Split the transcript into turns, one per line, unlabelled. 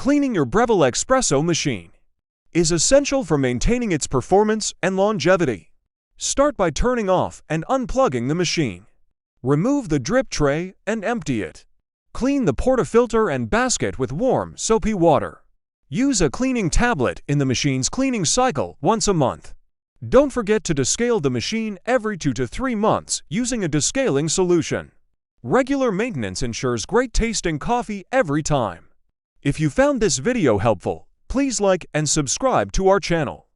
Cleaning your Breville Espresso machine is essential for maintaining its performance and longevity. Start by turning off and unplugging the machine. Remove the drip tray and empty it. Clean the portafilter and basket with warm, soapy water. Use a cleaning tablet in the machine's cleaning cycle once a month. Don't forget to descale the machine every 2 to 3 months using a descaling solution. Regular maintenance ensures great tasting coffee every time. If you found this video helpful, please like and subscribe to our channel.